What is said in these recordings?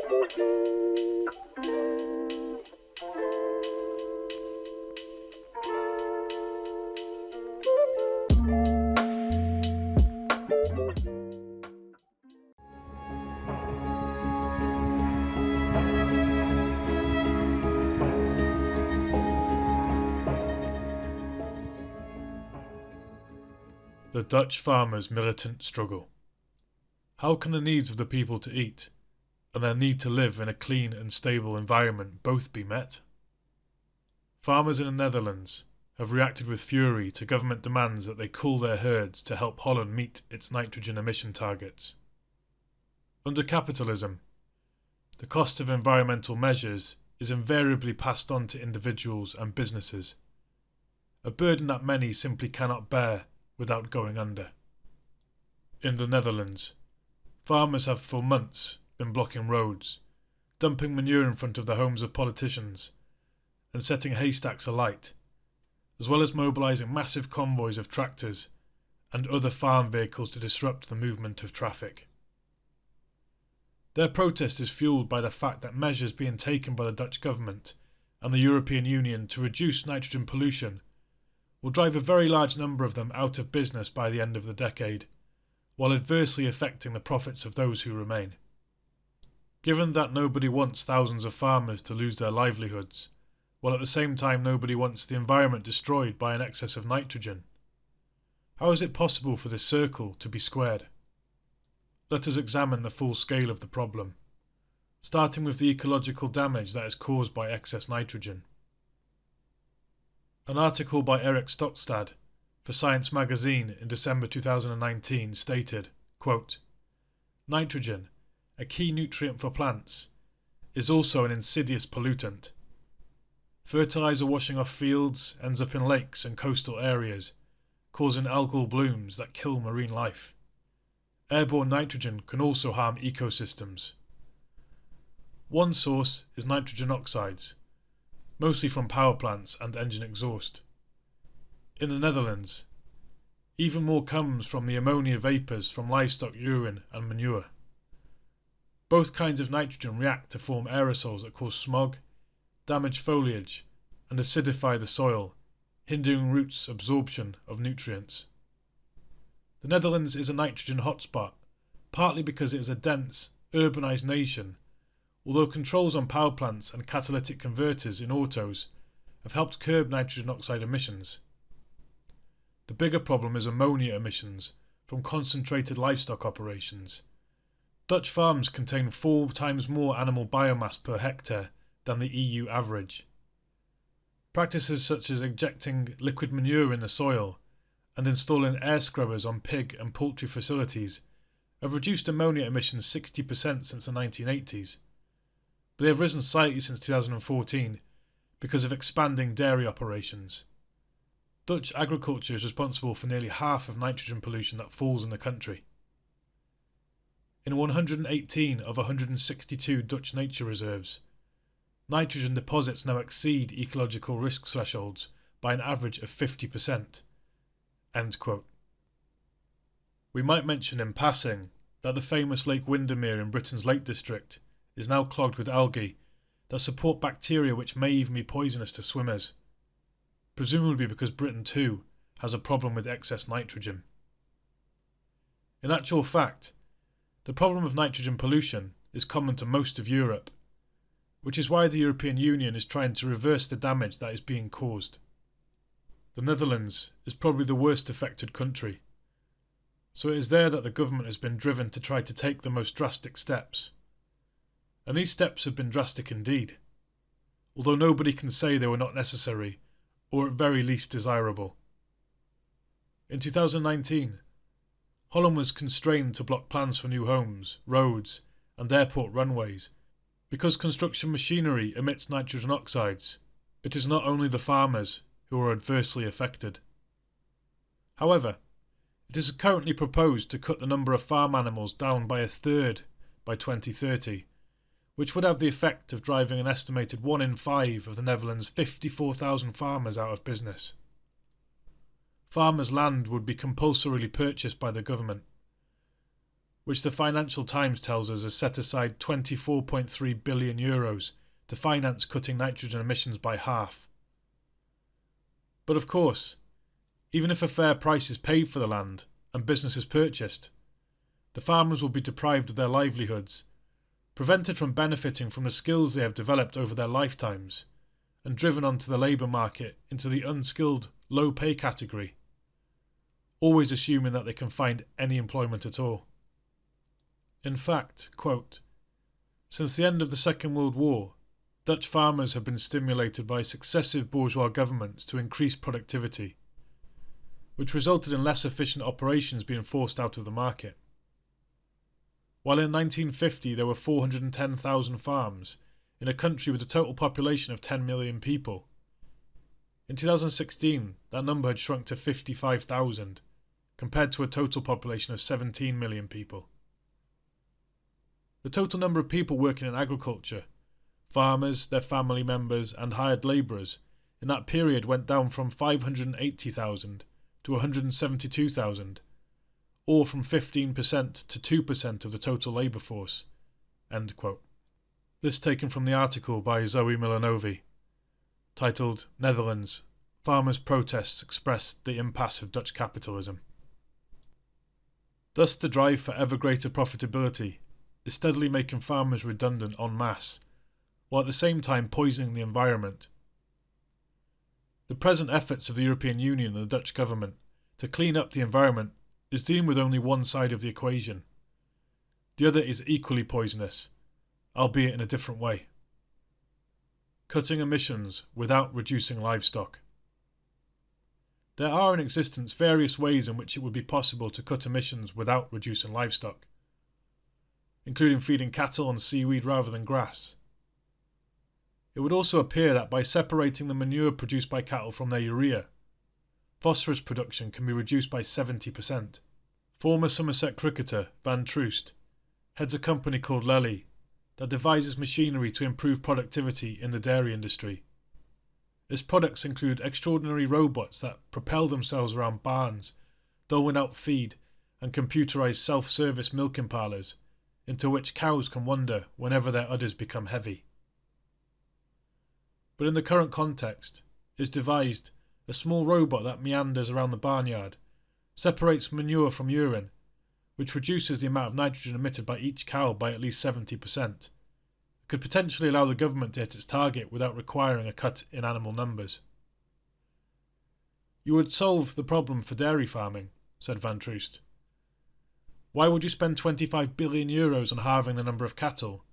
The Dutch farmers' militant struggle. How can the needs of the people to eat and their need to live in a clean and stable environment both be met? Farmers in the Netherlands have reacted with fury to government demands that they cull their herds to help Holland meet its nitrogen emission targets. Under capitalism, the cost of environmental measures is invariably passed on to individuals and businesses, a burden that many simply cannot bear without going under. In the Netherlands, farmers have for months been blocking roads, dumping manure in front of the homes of politicians, and setting haystacks alight, as well as mobilising massive convoys of tractors and other farm vehicles to disrupt the movement of traffic. Their protest is fuelled by the fact that measures being taken by the Dutch government and the European Union to reduce nitrogen pollution will drive a very large number of them out of business by the end of the decade, while adversely affecting the profits of those who remain. Given that nobody wants thousands of farmers to lose their livelihoods, while at the same time nobody wants the environment destroyed by an excess of nitrogen, how is it possible for this circle to be squared? Let us examine the full scale of the problem, starting with the ecological damage that is caused by excess nitrogen. An article by Eric Stokstad for Science magazine in December 2019 stated, quote, "Nitrogen, a key nutrient for plants, is also an insidious pollutant. Fertilizer washing off fields ends up in lakes and coastal areas, causing algal blooms that kill marine life. Airborne nitrogen can also harm ecosystems. One source is nitrogen oxides, mostly from power plants and engine exhaust. In the Netherlands, even more comes from the ammonia vapours from livestock urine and manure. Both kinds of nitrogen react to form aerosols that cause smog, damage foliage, and acidify the soil, hindering roots' absorption of nutrients. The Netherlands is a nitrogen hotspot, partly because it is a dense, urbanised nation, although controls on power plants and catalytic converters in autos have helped curb nitrogen oxide emissions. The bigger problem is ammonia emissions from concentrated livestock operations. Dutch farms contain 4 times more animal biomass per hectare than the EU average. Practices such as injecting liquid manure in the soil and installing air scrubbers on pig and poultry facilities have reduced ammonia emissions 60% since the 1980s, but they have risen slightly since 2014 because of expanding dairy operations. Dutch agriculture is responsible for nearly half of nitrogen pollution that falls in the country. In 118 of 162 Dutch nature reserves, nitrogen deposits now exceed ecological risk thresholds by an average of 50%. End quote. We might mention in passing that the famous Lake Windermere in Britain's Lake District is now clogged with algae that support bacteria which may even be poisonous to swimmers, presumably because Britain too has a problem with excess nitrogen. In actual fact, the problem of nitrogen pollution is common to most of Europe, which is why the European Union is trying to reverse the damage that is being caused. The Netherlands is probably the worst affected country, so it is there that the government has been driven to try to take the most drastic steps. And these steps have been drastic indeed, although nobody can say they were not necessary, or at very least desirable. In 2019, Holland was constrained to block plans for new homes, roads, and airport runways. Because construction machinery emits nitrogen oxides, it is not only the farmers who are adversely affected. However, it is currently proposed to cut the number of farm animals down by 1/3 by 2030, which would have the effect of driving an estimated 1 in 5 of the Netherlands' 54,000 farmers out of business. Farmers' land would be compulsorily purchased by the government, which the Financial Times tells us has set aside €24.3 billion to finance cutting nitrogen emissions by half. But of course, even if a fair price is paid for the land and business is purchased, the farmers will be deprived of their livelihoods, prevented from benefiting from the skills they have developed over their lifetimes, and driven onto the labour market into the unskilled, low-pay category, always assuming that they can find any employment at all. In fact, quote, since the end of the Second World War, Dutch farmers have been stimulated by successive bourgeois governments to increase productivity, which resulted in less efficient operations being forced out of the market. While in 1950 there were 410,000 farms in a country with a total population of 10 million people, in 2016 that number had shrunk to 55,000, compared to a total population of 17 million people. The total number of people working in agriculture, farmers, their family members and hired labourers, in that period went down from 580,000 to 172,000, or from 15% to 2% of the total labour force. End quote. This taken from the article by Zoe Milanovi, titled Netherlands, Farmers' Protests Express the Impasse of Dutch Capitalism. Thus the drive for ever greater profitability is steadily making farmers redundant en masse, while at the same time poisoning the environment. The present efforts of the European Union and the Dutch government to clean up the environment is dealing with only one side of the equation. The other is equally poisonous, albeit in a different way. Cutting emissions without reducing livestock. There are in existence various ways in which it would be possible to cut emissions without reducing livestock, including feeding cattle on seaweed rather than grass. It would also appear that by separating the manure produced by cattle from their urea, phosphorus production can be reduced by 70%. Former Somerset cricketer Van Troost heads a company called Lely that devises machinery to improve productivity in the dairy industry. Its products include extraordinary robots that propel themselves around barns, doling out feed, and computerized self-service milking parlours, into which cows can wander whenever their udders become heavy. But in the current context, is devised a small robot that meanders around the barnyard, separates manure from urine, which reduces the amount of nitrogen emitted by each cow by at least 70%, could potentially allow the government to hit its target without requiring a cut in animal numbers. You would solve the problem for dairy farming, said Van Troost. Why would you spend €25 billion on halving the number of cattle,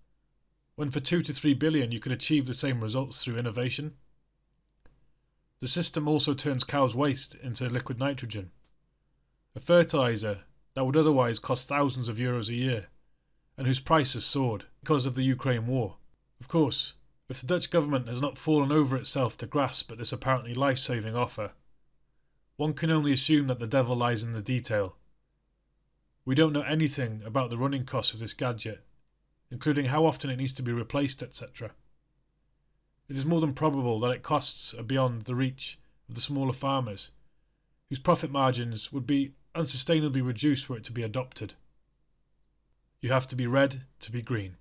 when for 2 to 3 billion you could achieve the same results through innovation? The system also turns cows' waste into liquid nitrogen, a fertiliser that would otherwise cost thousands of euros a year, and whose price has soared because of the Ukraine war. Of course, if the Dutch government has not fallen over itself to grasp at this apparently life-saving offer, one can only assume that the devil lies in the detail. We don't know anything about the running costs of this gadget, including how often it needs to be replaced, etc. It is more than probable that its costs are beyond the reach of the smaller farmers, whose profit margins would be unsustainably reduced were it to be adopted. You have to be red to be green.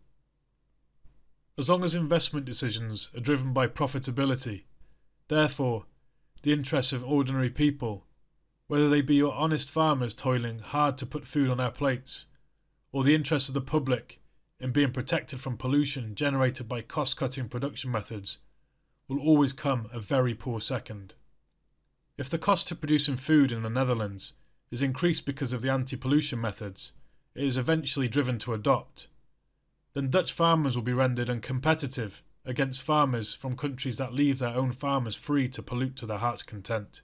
As long as investment decisions are driven by profitability, therefore, the interests of ordinary people, whether they be your honest farmers toiling hard to put food on our plates, or the interests of the public in being protected from pollution generated by cost-cutting production methods, will always come a very poor second. If the cost of producing food in the Netherlands is increased because of the anti-pollution methods it is eventually driven to adopt, then Dutch farmers will be rendered uncompetitive against farmers from countries that leave their own farmers free to pollute to their heart's content.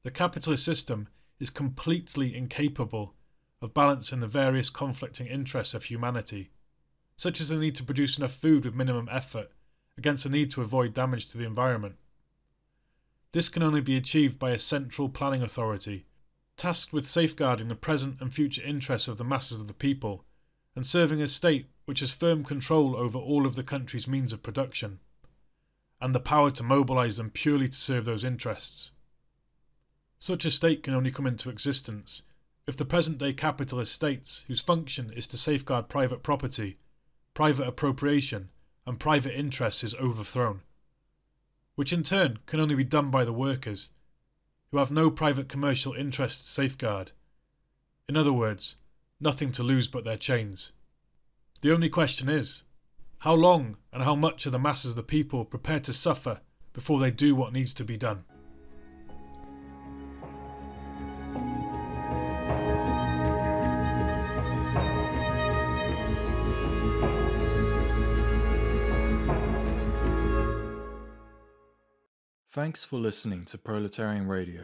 The capitalist system is completely incapable of balancing the various conflicting interests of humanity, such as the need to produce enough food with minimum effort against the need to avoid damage to the environment. This can only be achieved by a central planning authority tasked with safeguarding the present and future interests of the masses of the people and serving a state which has firm control over all of the country's means of production, and the power to mobilise them purely to serve those interests. Such a state can only come into existence if the present-day capitalist states, whose function is to safeguard private property, private appropriation, and private interests, is overthrown, which in turn can only be done by the workers, who have no private commercial interest to safeguard. In other words, nothing to lose but their chains. The only question is, how long and how much are the masses of the people prepared to suffer before they do what needs to be done? Thanks for listening to Proletarian Radio.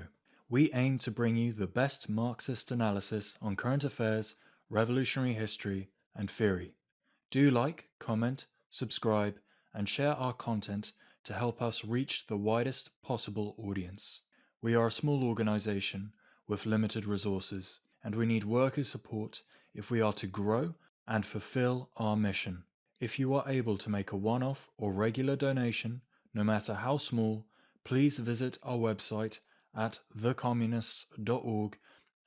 We aim to bring you the best Marxist analysis on current affairs, revolutionary history, and theory. Do like, comment, subscribe, and share our content to help us reach the widest possible audience. We are a small organization with limited resources, and we need workers' support if we are to grow and fulfill our mission. If you are able to make a one-off or regular donation, no matter how small, please visit our website at thecommunists.org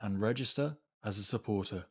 and register as a supporter.